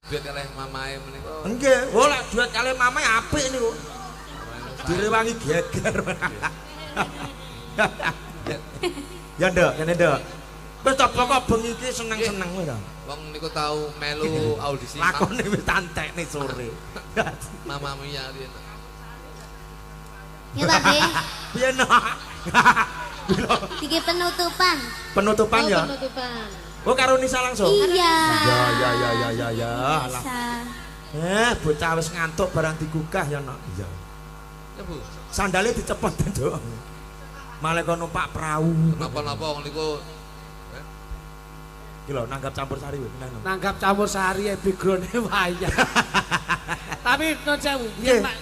duit kalih mamae menika. Nggih, oh lek duit kalih mamae apik niku. Direwangi geger. Ya nduk, kene nduk. Wis tak pokok bengi iki seneng-seneng kowe ta. Wong niku tau melu audisi. Lakone wis tantekne sore. Mama Mia riyen. Ya tapi Piye no? iki penutupan. Penutupan ya. Penutupan. Oh karo Nisa langsung. Iya. Ya. Alah. Bocah wis ngantuk barang digugah ya no. Iya. Ya Bu. Sandale dicepot nduk. Malah kono numpak perahu. Napa-napa wong niku iki lho nanggap campur sari wis. Nanggap campur sari ya background-e wayang. Tapi non sewu,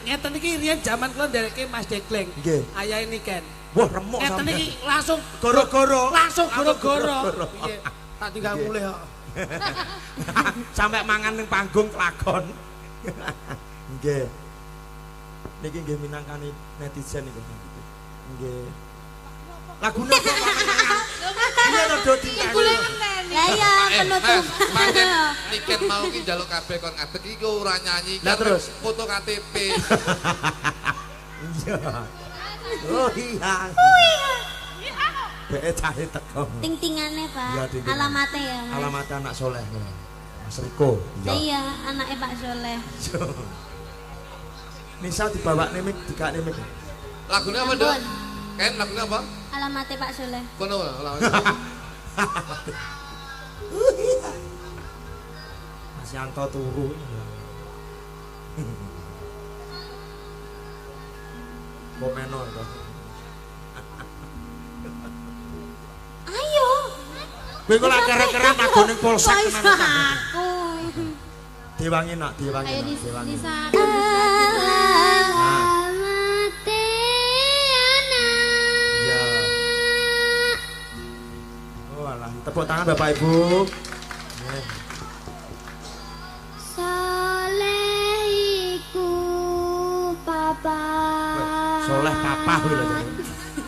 ngeten iki riyen jaman kula ndereke Mas Dekling. Nggih. Ayahe Niken. Wah remuk sampeyan. Ngeten iki langsung goro-goro. Langsung goro-goro. Piye? Tak tinggal mulih kok. Sampai mangan ning panggung kelakon. Nggih. Niki nggih minangkani netizen niku. Nggih. Lagune kok iya to do tinggal. Lah ya penutup. Pancen Niken mau ki njaluk kabeh kon ngadeg iki ora nyanyi Lah terus foto KTP. Iya. Oh iya. Beke cahe teko. Ting-tingane, Pak. Iya, ting-tingan. Alamatnya ya, Mas. Alamat anak soleh. Mas Riko. Iya, anaknya Pak Soleh. Nisa dibawa nemik, dikak nemik. Lagune apa, Dok? Ken lagune apa? Alamatnya Pak Soleh. Kono lagune. Mas Yanto turu. Komeno to. Ayo. Kowe kok lak keren-keren agone polsek tenan. Aku. Diwangi nak, diwangi. Ayo diwangi. Nisa. Alamate anak. Ya. Oh alah, tepuk tangan Bapak Ibu. Soleh iku papa. Soleh papa kuwi lho.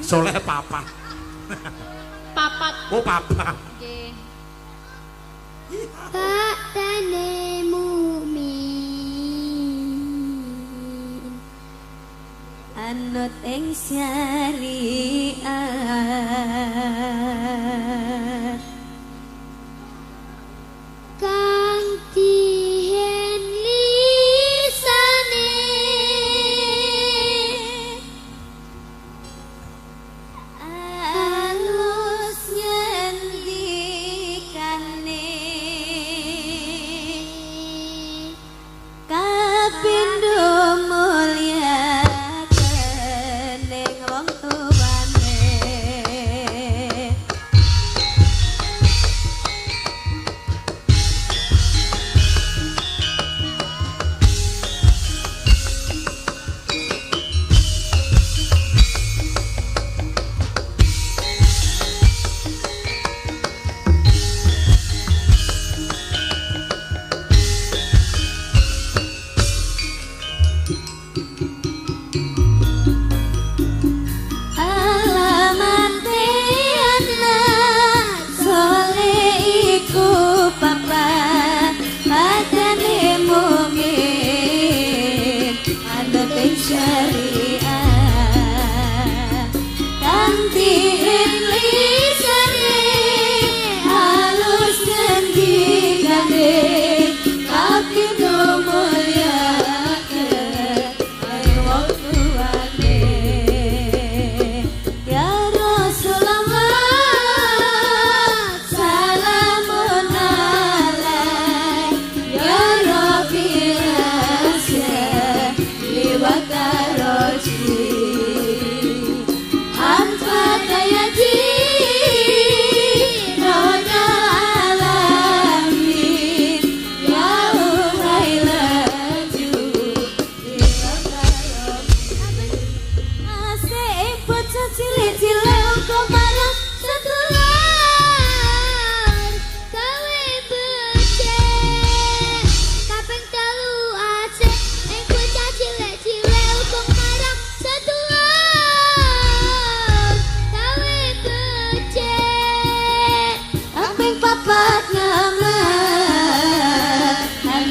Soleh papa. Papat. Oh papa. Nggih. Baktane mukmin anut ing syariat kang dihen lisane alus ngendikane kapindo mulya kening wong tuwane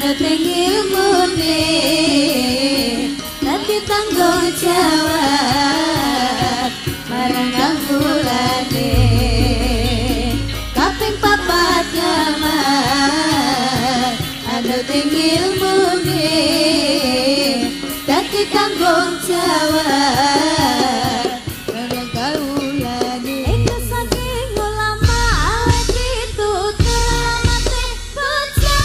anut ing ilmune dadi tanggung jawab marang kawulane kaping papat ngamal anut ing ilmune dadi tanggung jawab marang kawulane iku saking ulama awet ditutur mate bocah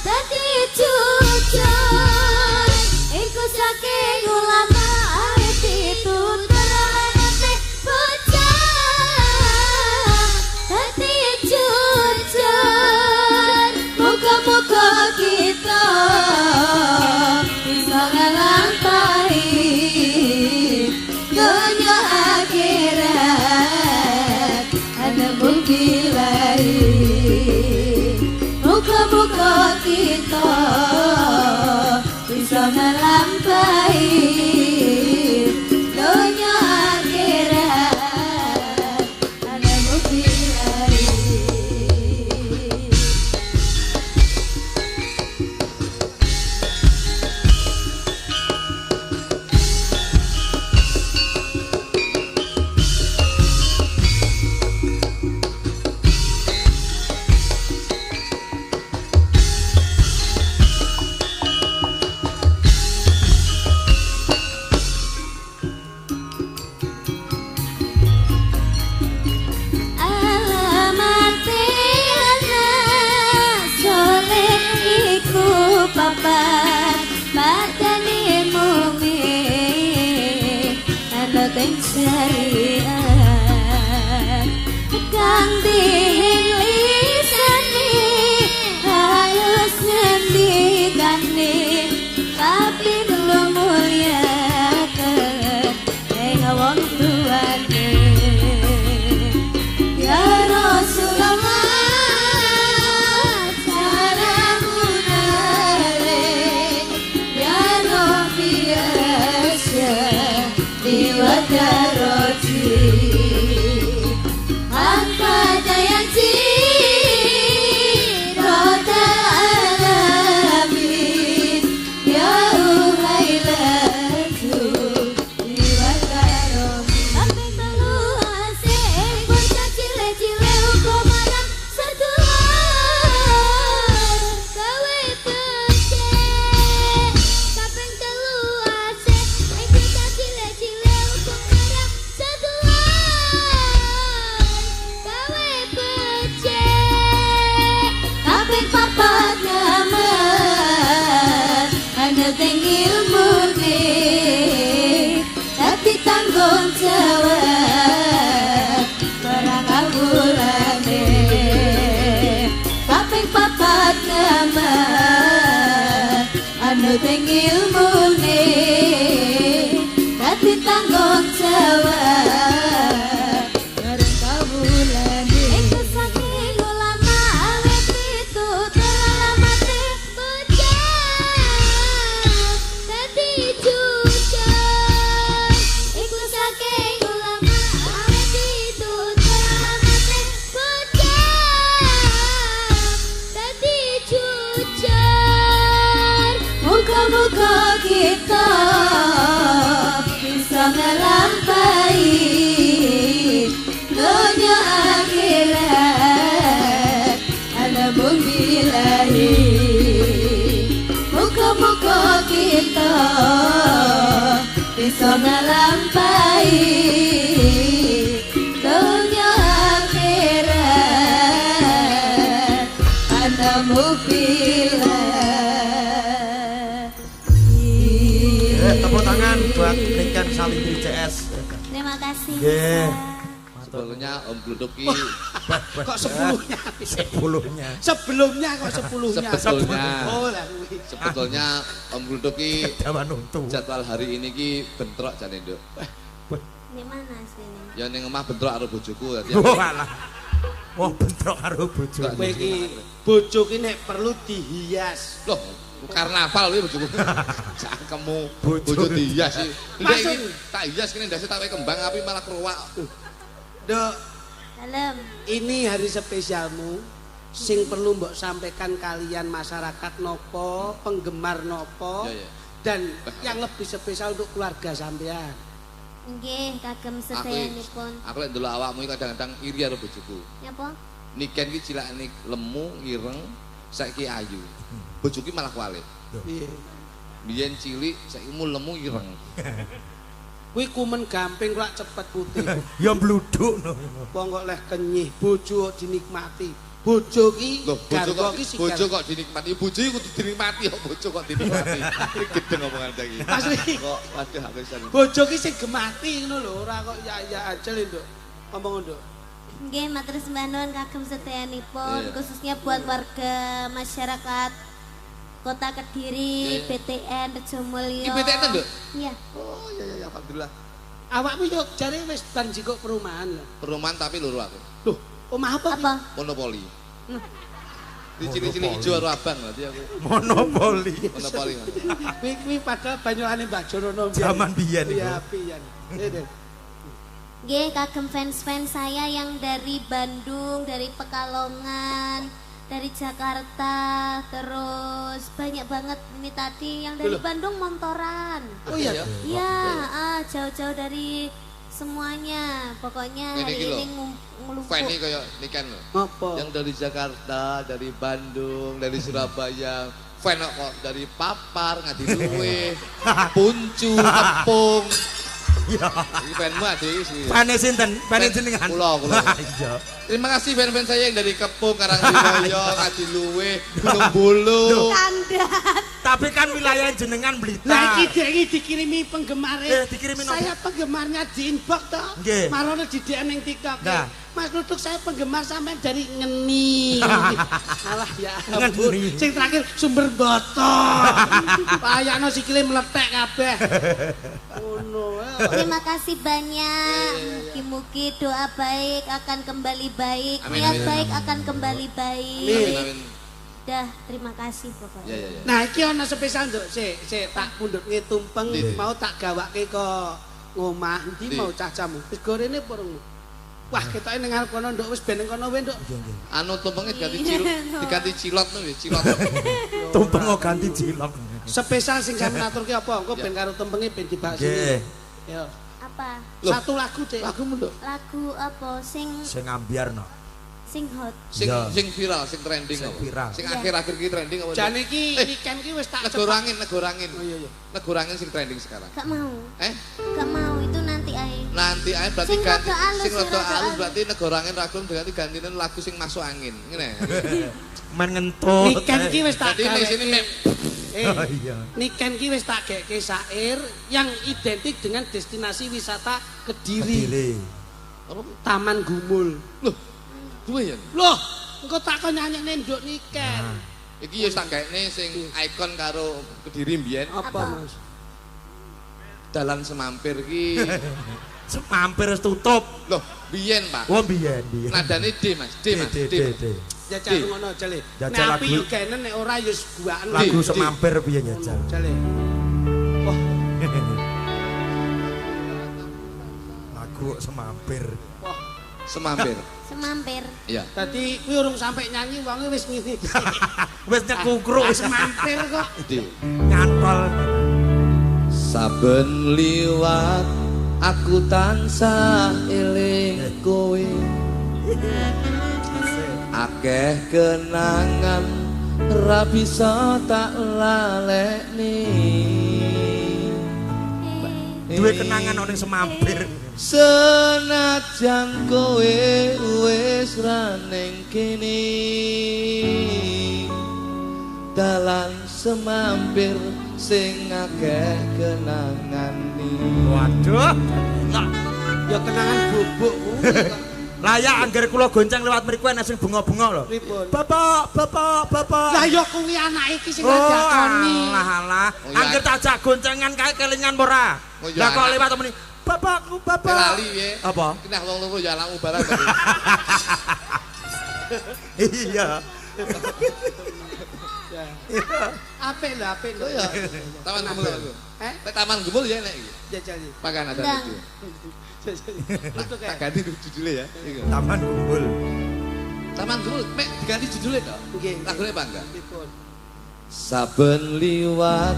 dadi jujur iku saking ulama awet ditutur mate bocah dadi jujur muga-muga kita bisa ngelampahi dunia akhirat ada bukti lain muka-muka kita bisa ngelampahi dunia akhirat ada bukti lain. Alamate anak soleh iku papat matane mukmin anut ing syariat kang dilisani halus ngendikane tapi dulu mulyaken ing wong tuane ya Rasulullah salamun alaik ya Rabbi asyhadu wa darati apa yang rota alamin ya uhailatu diwakaro tapi telu asing bocah cile-cile hukum marang sedulur gawe becek kaping telu asing bocah cile-cile hukum marang sedulur gawe becek kaping papat ngamal anut ing ilmune dadi tanggung jawab marang kawulane kaping papat ngamal anut ing ilmune dadi tanggung jawab marang kawulane iku saking ulama awet ditutur alamate bocah dadi jujur iku saking ulama awet ditutur alamate bocah dadi jujur muga-muga kita bisa ngelampahi dunia akhirat ada bukti lain muga-muga kita bisa ngelampahi dunia akhirat ada bukti Tepuk tangan buat Niken Salindri CS. terima kasih Nggih. Sebelumnya Om Gluduki Kok 10-nya? Sebelumnya Sebelumnya kok 10-nya? Sebetulnya. Oh lah kuwi. sebetulnya Om Gluduki dawan untu. jadwal hari ini ki bentrok jane Nduk. di mana sini Ya ning omah bentrok karo bojoku dadi Wah alah. Wah bentrok karo bojo. Kowe iki bojo ki nek perlu dihias. loh karnaval kuwi bojoku. Cangkemmu Bojo. bojo dihias iki. Ndek iki Maksud- tak hias kene ndase tak kembang api malah keruwak. Dok, dalam ini hari spesialmu. sing perlu mbok sampaikan kalian masyarakat nopo, penggemar nopo, dan yang lebih spesial untuk keluarga sampean. Nggih, kagem sedayanipun. Aku lek ndelok awakmu kadang-kadang iri karo bojoku. Napa? Niken iki cilakane lemu, ireng, saiki ayu. Bojoku malah kualik. Iya. Biyen cilik, saiki lemu ireng. Kuwi kumen gamping kok cepet putih. Ya bluduk no. Wong kok leh kenyih, bojo dinikmati. Bojo ki garwa ki bojo kok dinikmati. Bojo iku kudu dinikmati kok bojo kok dinikmati. Iki gedeng omongan iki. Asli kok waduh aku iso. Bojo ki sing gemati ngono lho, ora kok ya aja lho, Nduk. Ngomong, Nduk. Nggih, matur sembah nuwun kagem sedayanipun, khususnya buat warga masyarakat Kota Kediri, BTN, Rejomulyo. Iki BTN to, Nduk? Iya. Oh iya alhamdulillah. Awakmu yo jare wis ban jikok perumahan lho. Perumahan tapi loro aku. Loh, omah apa? Apa? Monopoli. Di cilik-cilik ijo karo abang berarti aku. Monopoli. Monopoli. Kuwi padahal banyolane Mbah Jorono. Zaman biyen iku. Iya, pian. Nggih, kagem fans-fans saya yang dari Bandung, dari Pekalongan, dari Jakarta, terus banyak banget ini tadi yang dari Bandung Montoran. Oh iya. Iya, jauh-jauh dari semuanya. Pokoknya hari ini ngelumpuk. Fan ini kayak Niken loh. Apa? Yang dari Jakarta, dari Bandung, dari Surabaya. Fan kok dari Papar, Ngadiluwe, Puncu, Tepung. Ya. Ini fanmu ada sih. Fane sinten? Fane jenengan. Kula. Iya. Terima kasih fan-fan saya yang dari Kepung, Karangdiloyo, Ngadiluwe, Gunung Bulu. Kandat. Tapi kan wilayah jenengan Blitar. Nah iki dikirimi penggemare. Dikirimi Saya penggemarnya di inbox toh. Nggih. Marone di DM ning TikTok. Nah. Mas Nutuk saya penggemar sampai dari Ngeni. Alah ya ampun. Ngeni. Sing terakhir sumber botol. Payakno sikile meletek kabeh. Ngono. Terima kasih banyak. Mugi-mugi doa baik akan kembali baik, Amin, niat amin, baik amin. akan kembali baik. Amin, amin. Dah, terima kasih pokoknya. Ya. Nah iki ana spesial nduk, sik tak pundhutke tumpeng Ndi? mau tak gawake kok ngomah. Ndi Ndi? mau cacamu? Wis gorene purung. Wah, ketoke ning arep kono nduk wis ben ning kono wae nduk. Anu tumpengnya diganti cilot nih, cilot. Tumpeng kok ganti cilok. Spesial sing sampe ngaturke apa? Engko ben karo tumpenge ben dibahas. Nggih. Ya. Apa? Loh. Satu lagu, Dik. Lagumu nduk. Lagu apa? Sing Ambiarno. hot. Ya. Sing viral, sing trending Sing apa? viral. Sing akhir-akhir iki trending apa? Jane iki Niken iki wis tak Negorangin. Oh iya. Negorangin sing trending sekarang. Gak mau. Gak mau itu nanti ae. Nanti aja berarti Sing ganti rada alus, sing sing rada rada alus alus. berarti negorangin ragum berarti gantinya lagu sing masuk angin. Ngene. Main ngentut. Niken iki wis tak Berarti di sini mek Oh iya. Niken iki wis tak geke syair yang identik dengan destinasi wisata Kediri. Kediri. apa? Taman Gumul. Loh. Duwe ya. Loh, engko tak kon nyanyekne nduk Niken. Iki ya tak gaekne sing ikon karo Kediri mbiyen. Apa, Mas? Dalan Semampir ki. Semampir wis tutup. Loh, biyen, Pak. Oh biyen. Nadane D, Mas. D, Mas. D. Jajal ngono jale. Jajal Nek api lagu. yo kene nek ora yo guaan. Lagu Di. Semampir piye jajal. Jale. Wah, Lagu Semampir. wah. Semampir. Semampir. Iya. Dadi kuwi urung sampe nyanyi wonge wis ngene. Wis nyekukruk wis Semampir kok. D. nyantol. Saben liwat aku tansah eling kowe. Akeh kenangan ra bisa tak lalekni. Duwe kenangan ning Semampir. Senajan kowe wis ra ning kene. Dalan Semampir sing akeh kenangan ni. Waduh. Nah, Ya kenangan bubuk kuwi kok. layak angger kula gonceng lewat mriku enek sing bunga-bunga lho. Pripun? Bapak. Lah ya kuwi anak iki sing Oh, ngajakoni. alah. Oh, iya. Angger tak jak goncengan kae kelingan ora. Oh, iya, Lah kok anak. lewat temeni. Bapakku, bapak. Lali piye? Apa? Kinah wong loro ya alamu barang. Iya. Apik lho, apik lho. Oh ya. Taman Gumul aku. Taman Gumul ya nek iki. Jajal iki. Pakan ada Ndang. itu. Jajal. Untuk Tak kayak ganti judulnya ya. Iku. Taman Gumul. Taman Gumul, mek diganti judulnya toh. Nggih. Lagune apa enggak? Pripun? Saben liwat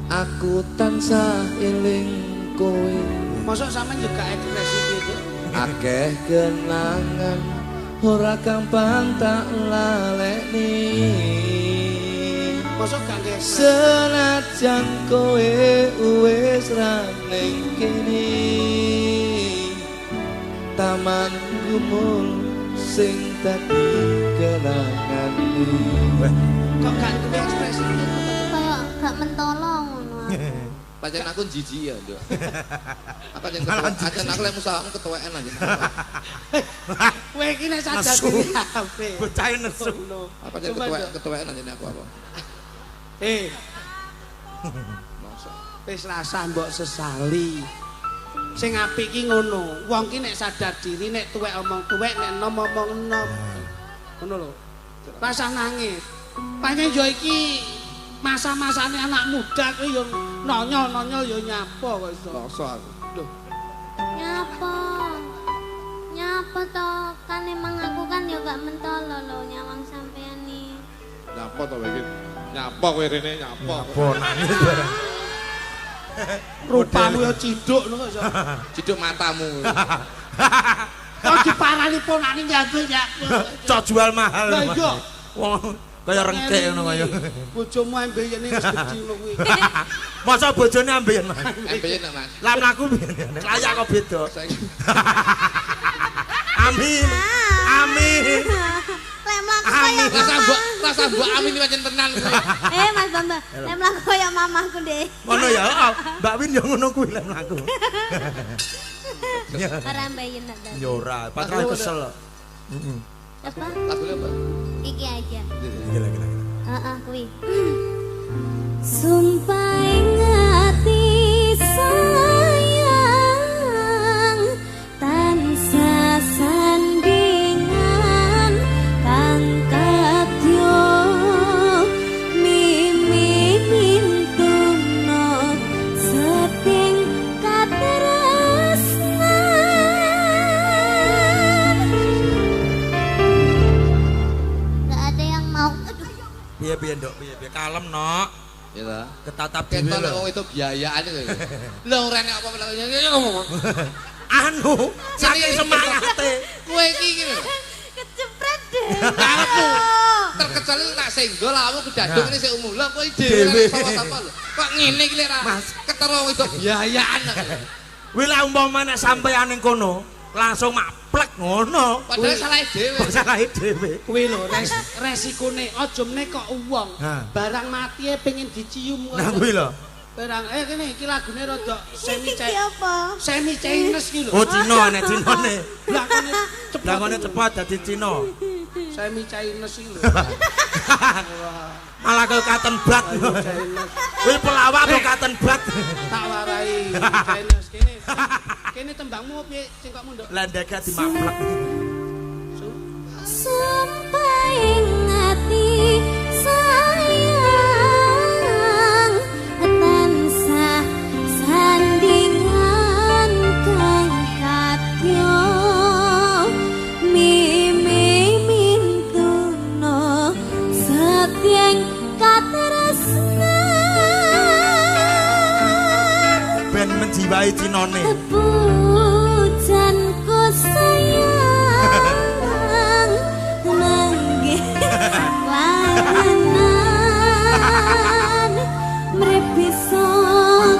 aku tansah eling kowe. Mosok sampean juga ekspresi gitu. Akeh kenangan ora gampang tak lalekni. Mosok gak nggih ekspresi. Senajan kowe wis ra ning kene. Taman Gumul sing dadi kenangan. Kok gak duwe ekspresi gitu? Kayak gak mentolong ngono. Pancen aku jijik ya, Nduk. Apa jeneng pancen aku lek musahamu ketuweken aja. Kowe iki nek sadar Nesu. diri ape. Bocah nesu. Apa jeneng ketuweken aja aku apa? Masa. Wis rasa mbok sesali. Sing apik ki ngono. Wong ki nek sadar diri nek tuwek omong tuwek nek nom omong nom. Ngono lho. Rasa nangis. Pancen yo iki masa-masane anak muda kuwi yo nonyol-nonyol yo nyapa kok iso. Masa aku. Lho, Nyapa toh kan emang aku kan ya gak mentolo loh nyawang sampean nih. Nyapa to iki? Nyapa kowe rene nyapa. Apa nangis barang. rupamu yo ciduk ngono kok iso. Ciduk matamu. Kok diparani ponane nyambel ya. Cok jual mahal. Lah iya. Wong kaya rengkek ngono kaya. Bojomu ambeyene wis gedhi ngono kuwi. Masa bojone ambeien, Mas? Ambeien nak, Mas. Lah mlaku piye? Layak kok beda. Saiki Amin. Amin. Lek mlaku kaya rasa mbok amin iki pancen tenan kuwi. Mas Bambang, lek mlaku kaya mamaku deh. Ngono ya, oh, Mbak Win yo ngono kuwi lek mlaku. Ora mbayen nak. Ya ora, patrone kesel. Heeh. Apa? Lagune apa? Iki aja. Gila. Heeh, kuwi. Sumpah ingati sayang tansah sandingan kang kadya mimi mintuno seting katresnan. Gak ada yang mau. Aduh. Piye Nduk, piye kalem, Nok. Ya ta. Ketatap dhewe Ketok lho. itu biayaan itu. Lah ora nek apa Anu, saking semangate. kowe iki lho. Kecepret deh. Karepmu terkecuali tak senggol awakmu kedaduk ini sik umum. Lah kowe dhewe Dhewe. sapa-sapa lho. Kok ngene iki lek ra Mas. ketara itu biayaan. Kuwi lek umpama nek sampeyan ning kono, langsung maplek ngono. Padahal salah dhewe. Salahe dhewe. Kuwi lho resikone aja meneh kok wong Ha. barang mati pengen dicium Nah kuwi lho. barang kene iki lagune rada Iki apa? semi Chinese ki lho. Oh Cina nek Cinane. Lakone cepet. Lakone cepat dadi Cina. Semi Chinese iki lho. Malah kok katen blat. Chinese. Kuwi pelawak kok katen blat. Tak warai Chinese kene. Kene tembangmu piye sing kok munduk? Lah ndek dimaplek. Sumpah ingati sayang tansah sandingan kang kadya mimi mintuno setyeng katresnan. Ben menjiwai Cinane. Pujanku sayang manggih lawanan mrep bisa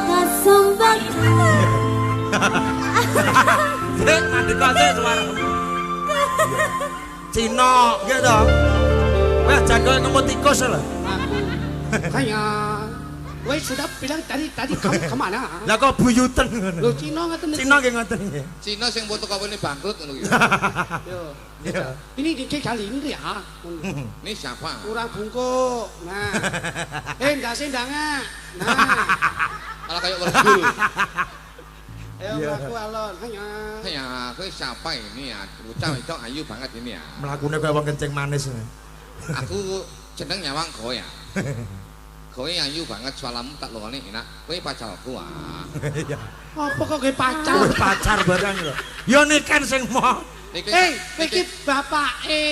kasombat. Dek mandek sik suaramu. Cina, nggih to. Wes jago nemu tikus lho. Kayak Woi sudah bilang tadi kamu kemana? Lah kok buyuten ngono. Lo Cina ngaten iki. Cina nggih ngoten nggih. Cina sing foto kapene bangkrut ngono iki. Yo. Iya. Ini di kali ini ya. Ini siapa? Kurang bungkuk. Nah. Ndase ndangan. Nah. Malah kayak wergul. Ayo mlaku alon. Hanya. Ya, kowe siapa ini ya? Bocah itu ayu banget ini ya. Mlakune kaya wong kencing manis. Aku jeneng nyawang Goya. Kowe ayu banget suaramu tak longone enak. Kowe pacarku ah. Iya. Apa kok ge Kowe pacar? pacar barang lho. Ya niken sing mau. iki bapake.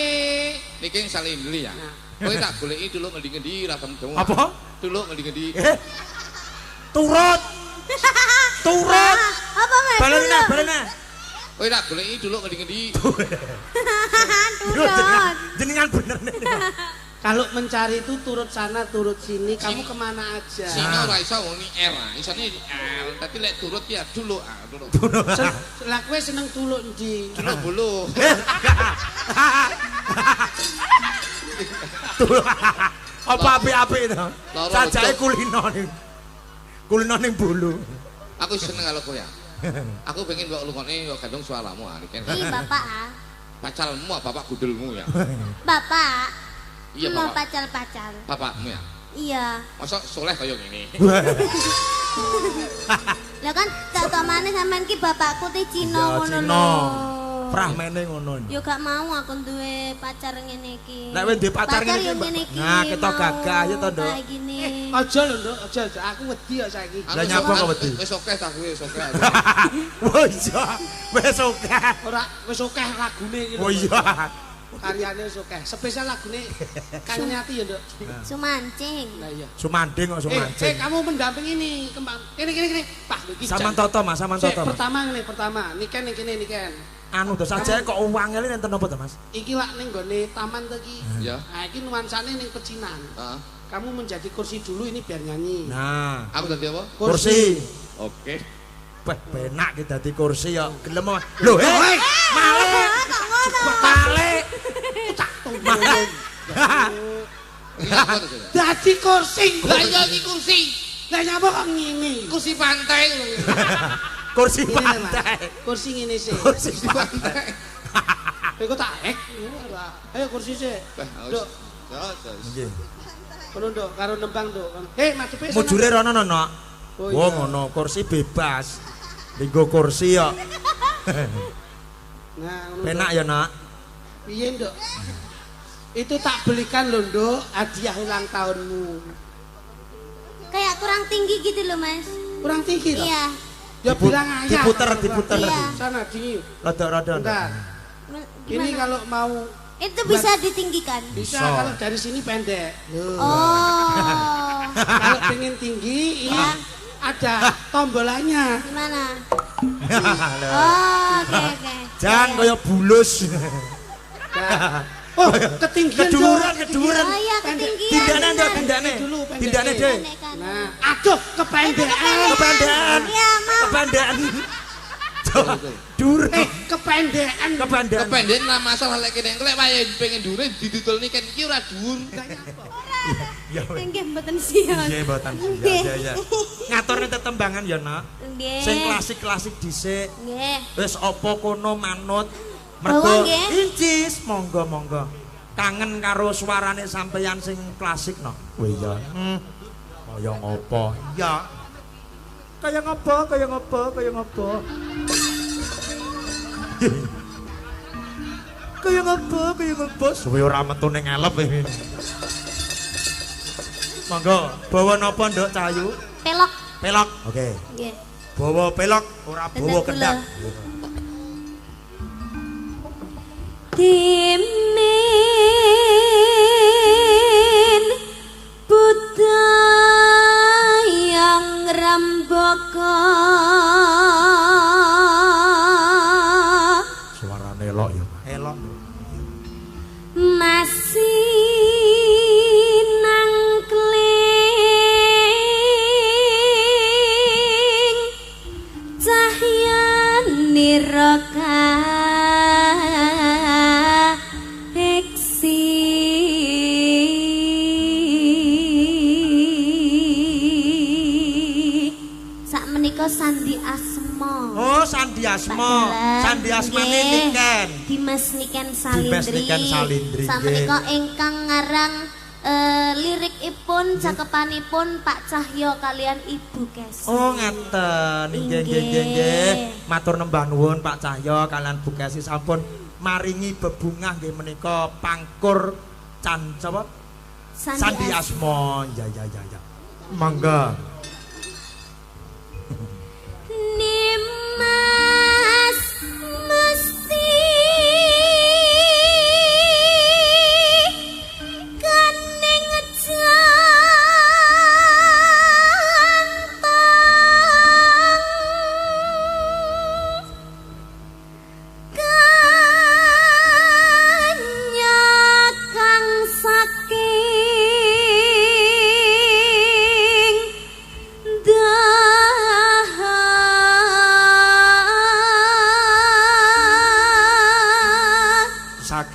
Niki Salindri ya. Kowe tak goleki dulu ngendi-ngendi ra ketemu. Apa? Dulu ngendi-ngendi. Turut. Turut. Apa Mas? Balena. Kowe tak goleki dulu ngendi-ngendi. Turut. Jenengan bener nih. Kalau mencari itu turut sana, turut sini, kamu kemana aja? Sini ora iso wong ni R. Isane L. Tapi lek turut ya dulu. Dulu. Lah kowe seneng tuluk ndi? Dulu bulu. Apa apik-apik to? Loro Sajake ucuk. kulino ning. Kulino ning bulu. Aku seneng kalau kowe ya. Aku pengen mbok lungone yo gandung suaramu iki. Ih, Bapak ah. Pacarmu apa bapak gudelmu ya? Bapak. Iya Mau bapak. pacar-pacar. Bapakmu ya. Iya. Masa soleh kaya ngene. Lah kan tak tomane sampean ki bapakku te Cina Iya, ngono Cina. lho. Prahmene ngono. Yo gak mau aku duwe pacar ngene iki. Nek wis duwe pacar ngene yo iki, ngene iki. nah, kita mau. gagah ya to, Nduk. Kayak gini. Aja lho, Nduk, aja. Aku wedi ya saiki. Lah nyapa kok wedi? Wis oke ta kowe wis oke. Oh iya. Wis oke. Ora wis akeh lagune iki. Oh iya. Karyane wis akeh. Spesial lagune Kangen Ati ya, Nduk. Sumancing. Lah iya. Sumanding kok sumancing. Kamu mendampingi ini kembang. Kene. Pak iki. Saman toto Mas, saman Sik, toto. Mas. pertama. Niken ning kene niken. Anu to saja kok wangele nenten apa to Mas? Iki lak ning gone taman to iki. Ya. Nah, iki nuansane ning pecinan. Heeh. Kamu menjadi kursi dulu ini biar nyanyi. Nah, Aku dadi apa? kursi. Oke. Wah, penak ki dadi kursi ya. Gelem apa? Lho, Malik. Kok ngono? Malik. Tak tunggu. Iki apa to? Sir? Dadi kursi. Lah iya iki kursi. Lah nyapa kok ngene? Kursi pantai. Kursi Ini, Mas. pantai. Kursi ngene sih. Kursi Pantai. Kowe kok tak hack. Ayo kursi sih. Nduk, Nggih. kono Nduk, karo nembang Nduk. Madepe. Mujure rono no. Oh, Wah, iya. ngono, kursi bebas. Linggo kursi ya. Nah, ngono. Penak ya, Nak. Piye, Nduk? Itu tak belikan lho, Nduk, hadiah ulang tahunmu. Kayak kurang tinggi gitu loh, Mas. Kurang tinggi toh? Iya. Ya bilang ayah. Diputer. Iya. Sana dingin. Rada-rada. Bentar. Ini Gimana? kalau mau Itu bisa ditinggikan. bisa Bisa. kalau dari sini pendek. Oh. Kalau pengen tinggi ini Ya. ada tombolannya. Gimana? Oh, oke. Jangan Ya, ya. kaya bulus. Nah. Oh, ketinggian Keduran, Nduk. keduran. Oh iya, Pendek. ketinggian. Tindane Nduk, benar. tindane. Dulu, pendek. Tindane, Dek. Pendek kan. Nah, aduh kependekan. Kepandean. Iya, mau. Kepandean. Dur. Kependekan. Kepandean. Kependekan lah masalah lek kene lek wae pengen dhuwur didudul niken iki ora dhuwur. Ya wis. Nggih mboten siap. Iya, mboten. Nggih. Ya. Ngaturne tetembangan ya, Nak. Nggih. Sing klasik-klasik dhisik. Nggih. Wis apa kono manut. Bawa, Mergo nggih. incis, monggo. Kangen karo suarane sampeyan sing klasik no. Oh iya. Kaya ngopo? Iya. Kaya ngopo? Kaya ngopo? Suwe ora metu ning ngelep iki. Monggo, bawa napa, Nduk Cahayu? Pelok. Pelok. Oke. Nggih. Bawa pelok, ora bawa Kendang kendang. Dimin budayang rambaka Suarane elok ya. Elok. masih nangkling cahyane roka Sandi Asma. Oh, Sandi Asma. Sandi Asmane Niken. Dimas Niken Salindri. Dimas Niken Salindri, Samenika ingkang ngarang lirikipun cakepanipun Pak Cahyo kalian Ibu Kesi. Oh, ngaten. Nggih. Matur nembah nuwun Pak Cahyo kalian Bu Kesi sampun maringi bebungah nggih menika pangkur sapa? Sandi Asma. Ya. Mangga. Nimas mesti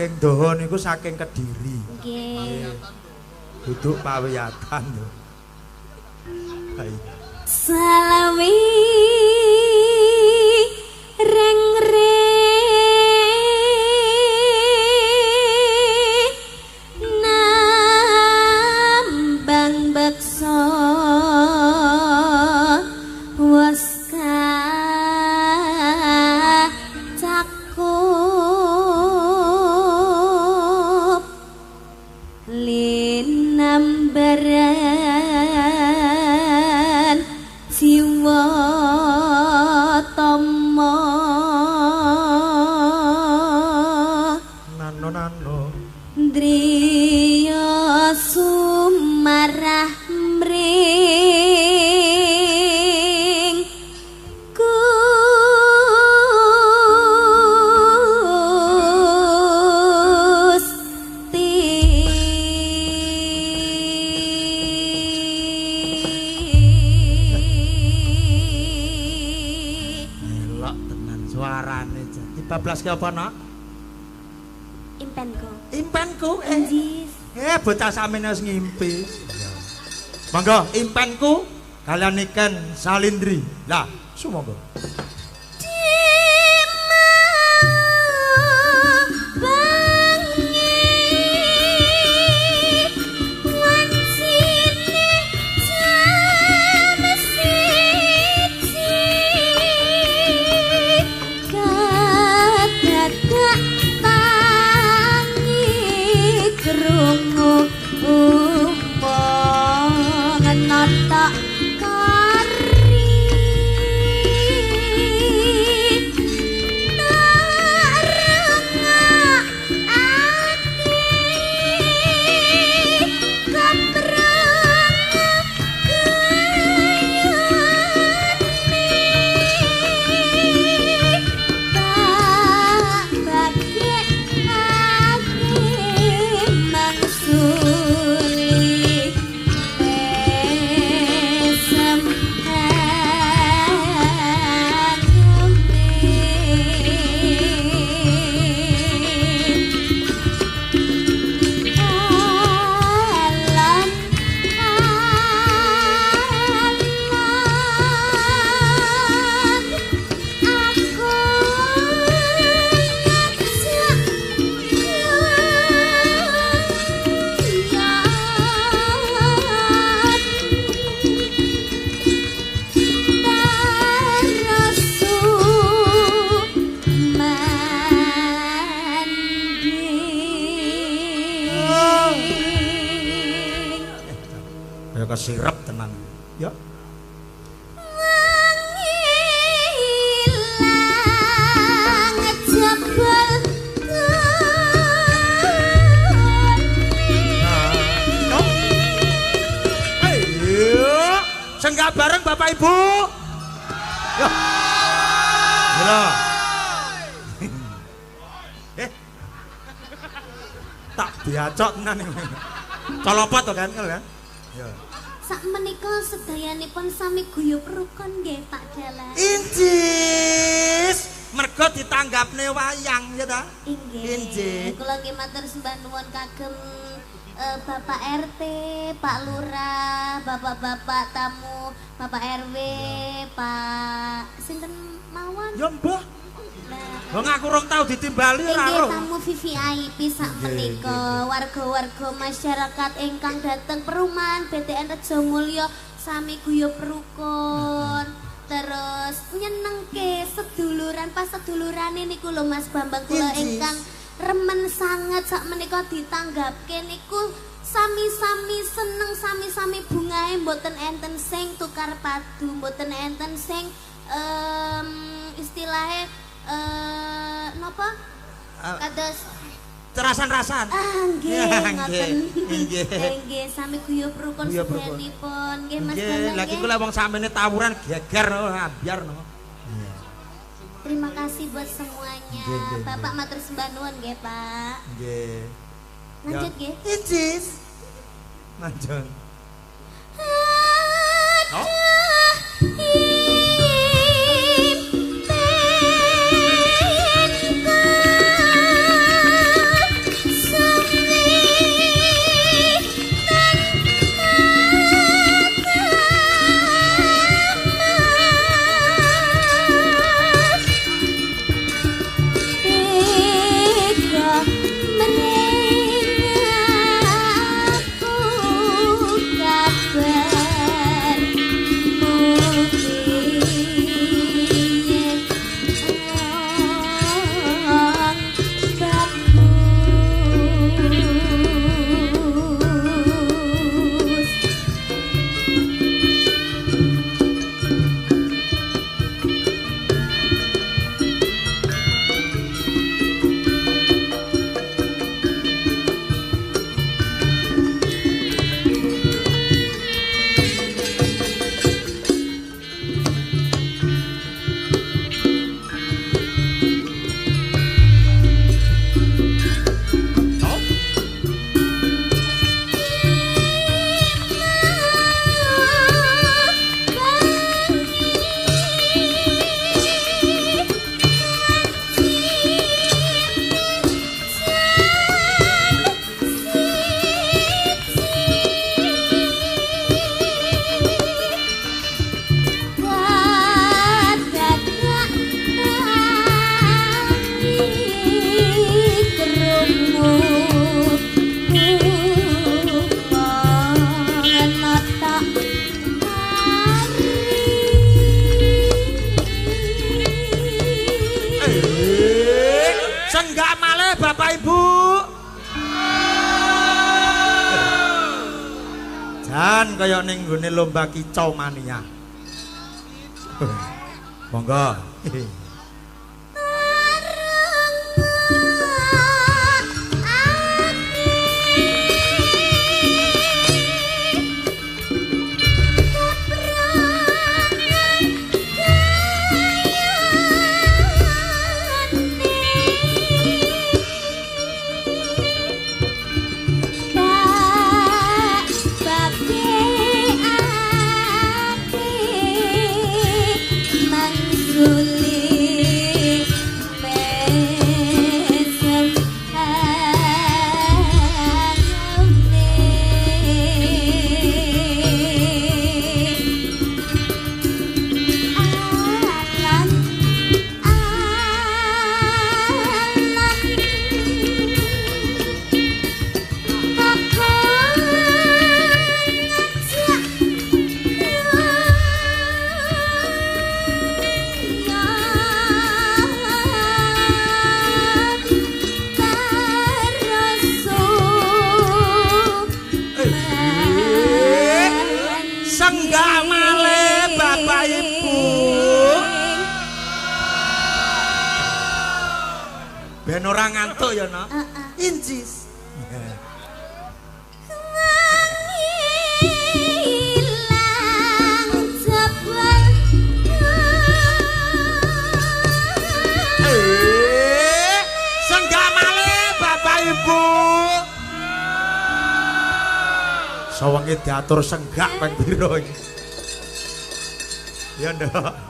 saking Doho niku saking Kediri. Nggih. Duduk pawiyatan lho. Hai. Salawi reng-reng nambang beksa was cakup linambaran jiwa tomo Nano driya sumarah mring Gusti. elok tenan suarane jadi bablas ki apa nak? Impenku. Impenku Anjis. bocah sampeyan wis ngimpi. Monggo impenku kalian Niken Salindri. Lah, sumangga. Nata kari kesirep tenan. Ya. Senggak bareng Bapak Ibu. Yo. Halo. Tak biacok tenan iki. Colopot to kan kan? Ya. Sak menika sedayanipun sami guyub rukun nggih Pak Dalang. Incis, mergo ditanggapne wayang ya ta? Inggih. Kula nggih matur sembah nuwun kagem Bapak RT, Pak Lurah, Bapak-bapak tamu, Bapak RW, Pak sinten mawon? Ya mbah. Wong aku rong tau ditimbali ora ro. Inggih tamu VVIP sak menika, warga-warga masyarakat ingkang dateng perumahan BTN Rejo Mulyo sami guyub rukun. Terus nyenengke seduluran pas sedulurane niku lho Mas Bambang kula ingkang remen sangat sak menika ditanggapke niku sami-sami seneng sami-sami bungahe mboten enten sing tukar padu mboten enten sing istilahnya napa kados Terasan-rasan. Nggih ngoten. Nggih. Nggih sami guyub rukun sedayanipun nggih Mas Bambang. Lagi kula wong samene tawuran geger ambyar no. Terima kasih buat semuanya. Bapak matur sembah nuwun nggih, Pak. Nggih. Lanjut nggih. Incis. Lanjut. Oh. Jan kaya ning nggone lomba kicau mania. Monggo. Ben ora ngantuk ya, Nok. Incis. Senggak malih Bapak Ibu. Sawange diatur senggak ping pira iki. Ya, Nduk.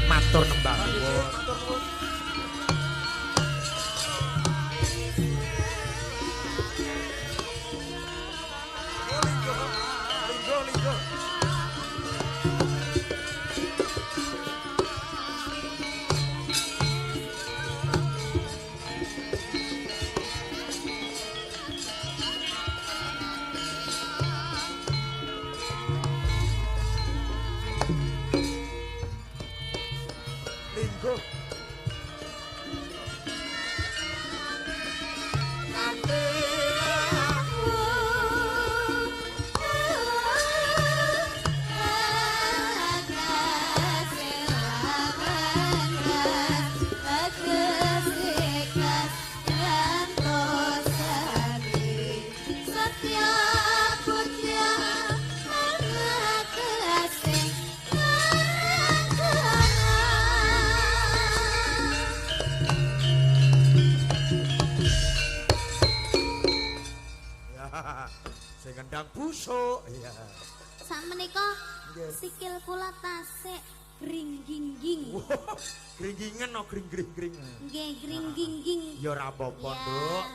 Matur nembang. Sing ngendang busuk. Iya. Sak menika sikil kula tasik gringgingging. Gringgingen no gring-gring-gring. Nggih gringgingging. Ya ora apa-apa, Nduk.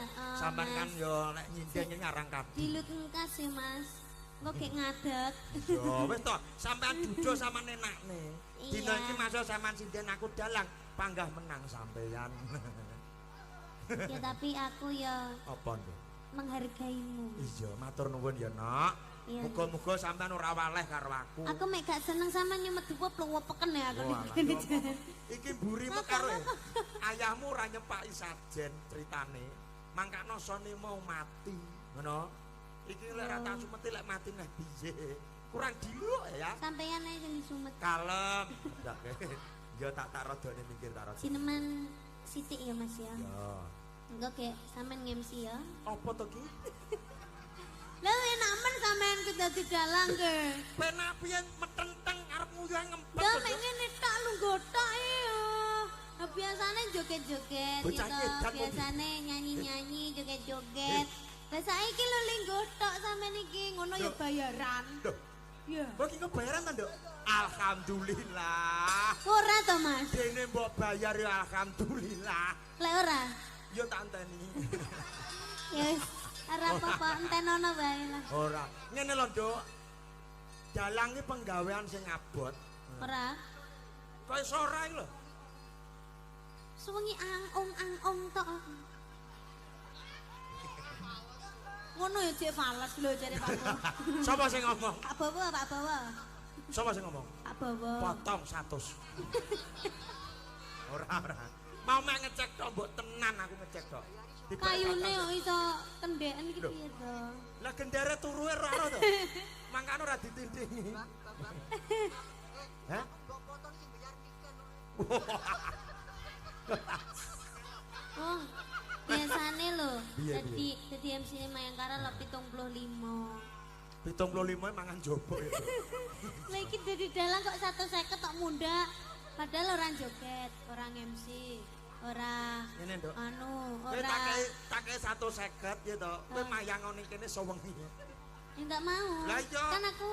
Sampeyan kan ya nek nyindeng ngarang kabeh. Dilut engkas ya, Mas. Engko gek ngadeg. Ya wis to, sampeyan dudu sama nenakne. Dina iki masuk sampeyan sinden aku dalang, panggah menang sampeyan. Ya tapi aku ya Apa, Nduk? menghargaimu. Iya, matur nuwun ya, Nok. Muga-muga sampean ora waleh karo aku. Aku mek gak seneng sampean nyumet duwe plewepeken ya aku. Iki mburimu karo ayahmu ora nyepaki sajen critane. Mangkano sone mau mati, ngono. Iki lek ra tak sumeti lek mati neh piye. Kurang diluk ya. Sampeyan ae sing disumet. Kalem. Ya tak rodone mikir tak rodone. Sineman sithik ya, Mas ya. Ya. Engko gek sampean ngemsi ya. Apa to ki? Lah enak men sampean ku dadi dalang ke. Penak piye metenteng arep nguyuh ngempet. Lah mek ngene tak lu gotok ya. Biasane joget-joget Bocah gitu. edan kok. Biasane nyanyi-nyanyi, joget-joget. Lah saiki lho linggo tok sampean iki ngono ya Loh. bayaran. Loh, Ya. kok iki kebayaran ta, Nduk? Alhamdulillah. Ora to, Mas? Dene mbok bayar ya alhamdulillah. Lek ora. Yo tak enteni. Ya wis, ora apa-apa entenono bae lah. Ora. Ngene lho, Nduk. Dalang iki penggawean sing abot. Ora. Kok iso ora iki lho? Suwengi angong tok. Ngono ya cek fales lho jare Pak Bowo. Sapa sing ngomong? Pak Bowo, Pak Bowo. Sapa sing ngomong? Pak Bowo. Potong 100. Ora. Mau mek ngecek tok, mbok tenan aku ngecek tok. Kayune kok iso kendeken iki piye to? Lah gendere turuhe ora ono to. Mangkane ora ditindingi. Hah? Oh, biasane lho. Piye, Dadi MC-ne Mayangkara lho 75. 75 mangan jopo itu. Lah iki dadi dalang kok 150 tok mundhak. Padahal orang joget, orang MC, ora Ngene, Nduk. anu, Kowe ora tak kei 150 ya to. Kowe mayang ngene kene sewengi. enggak mau. Lah iya. Kan aku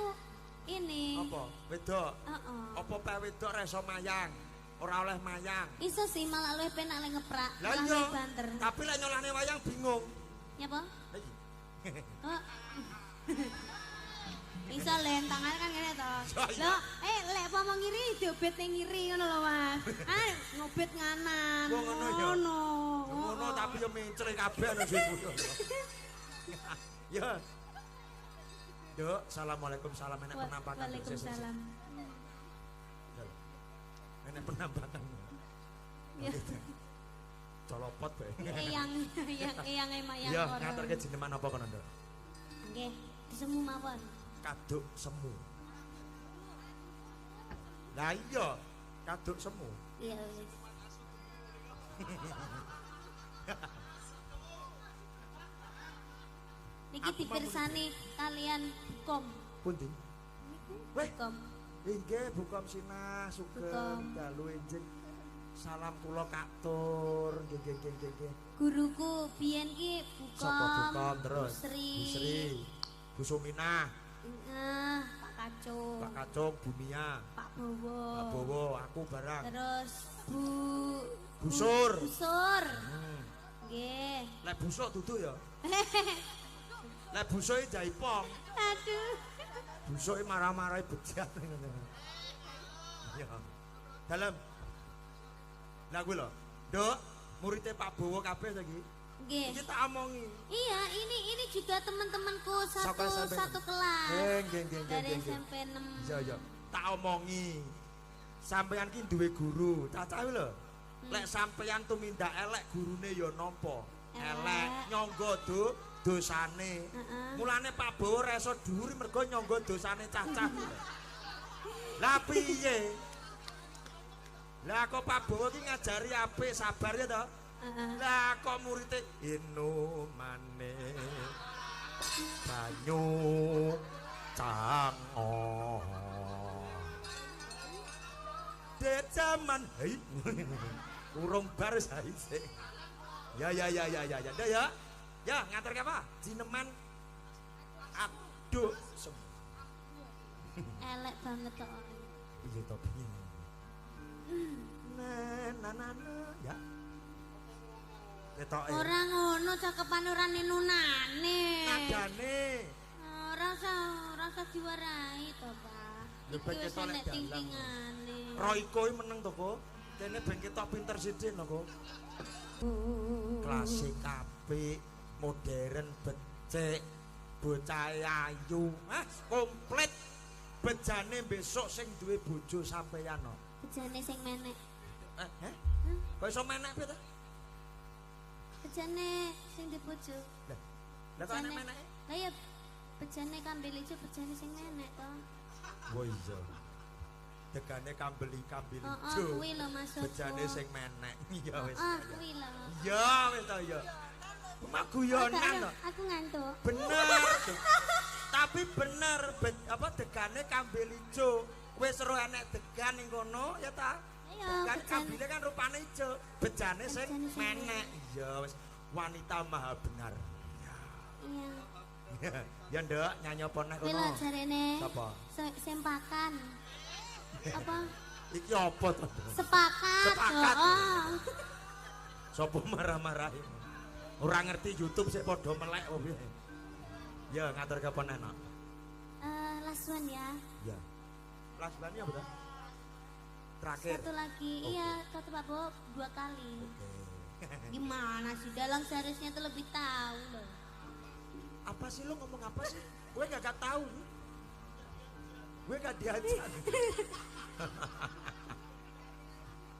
ini. Apa? Wedok. Heeh. Apa pe wedok ra iso mayang? Ora oleh mayang. Iso sih malah luwih penak lek ngeprak, Lah malah iya. luwih banter. Tapi lek nyolane wayang bingung. Ya apa? Lah iki. Oh. Iso lentangan kan ngene to. Iya. Lho, lek apa mau ngiri diobet ning ngiri ngono lho, Mas. Ngobet nganan. Oh, ngono ya? Ngono Oh. tapi yo mencre kabeh ana sing ngono. Ya. Nduk, assalamualaikum salam enek penampakan. Waalaikumsalam. Enek penampakan. Ya. Colopot bae. Eyang mayang Ya, ora. ngaturke jineman apa kono, Nduk? Nggih, disemu mawon. Kaduk semu. Lah iya, kaduk semu. Iya wis. Niki Aku dipirsani kalian Bukom. Pundi? Weh, Bukom. inggih Bukom Sinah Bukom. sugeng dalu enjing. Salam kula katur. Nggih. Guruku biyen ki Sapa Bukom. Bukom terus? Busri. Bu Suminah, Pak Kacung. Pak Kacung, Bu Mia, Pak Bowo. Pak Bowo, aku barang. Terus Busur. Busur. Hmm. Nggih. Lek busuk dudu ya. Lek busuke jaipong. Aduh. Busuke marah-marahi bejat ngono. Ya. Dalam. Lah kuwi lho. Nduk, muridé Pak Bowo kabeh saiki. Nggih. Iki tak omongi. Iya, ini juga teman-temanku Saka SMP. satu kelas. Nggih. Dari SMP 6. Iya. Tak omongi. Sampeyan ki duwe guru, cacah lho. Lek sampeyan tumindak elek gurune ya nampa. Elek nyangga dosane. Mulane Pak Bowo ra iso dhuwur mergo nyangga dosane cacah. Lah piye? Lah kok Pak Bowo ki ngajari apik sabar ya to? Lah kok muridé inu maneh banyu cango de zaman hei urung bar saiki ya ya ngatur ke apa jineman aduh Elek banget kok. iya to piye na ya ketoke Ora ngono cakepan ora nenunane. nadane Rasa diwarai to, Pak. Lho, ben Iki wis ketok nek enek dalang. tingtingane. Royko iki meneng to, Ko. Kene ben ketok pinter sithik lho, Ko. Klasik apik, modern becik, bocah ayu. Komplit. Bejane besok sing duwe bojo sampeyan no. Bejane sing menek. Kok iso menek piye to? Bejane sing dibojo. Lah kok enek menek? Lah ya bejane kambil ijo bejane sing menek to. Oh iya. Degane kambil Heeh, ijo. kuwi lho maksudku. Bejane sing menek. Iya wis. Kuwi lho. Ya wis to ya. Maguyonan to. Aku ngantuk. Bener. Tapi bener apa degane kambil ijo. Wis ro enek degan ning kono ya ta? Ayo Ya, Kan bejan. kabile kan rupane ijo, bejane sing Bejane sing menek. Iya wis wanita maha benar. Iya. Ya nduk nyanyi apa neh Kuwi lho kono. jarene. Sapa? Sempakan. Apa? Iki apa to? Sepakat. Sepakat. Oh. Sopo marah-marahi. Ora ngerti YouTube sik padha melek opo piye. Ya ngatur kapan enak. Last one ya. Ya. Last one-nya apa? Terakhir. Satu lagi. Oke. Iya, kata Pak Bob 2 kali. Oke. Gimana sih? Dalang seharusnya tuh lebih tahu loh. Apa sih lo ngomong apa sih? Gue gak tahu. Gue gak diajar.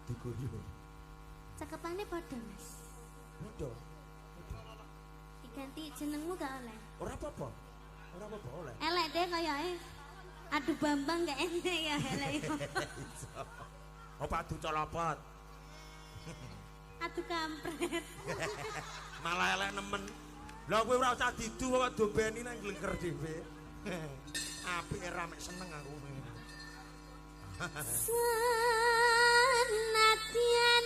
Diguyu. Cakepannya padha, Mas. Udah. Diganti jenengmu gak oleh. Ora apa-apa. Ora apa-apa oleh. Elek deh kayaknya. Aduh Bambang gak enak ya elek. Apa adu colopot? Aduh kampret. Malah elek nemen. Lah kowe ora usah didu kok dobeni nang glengker dhewe. Apike rame seneng aku. Sanadyan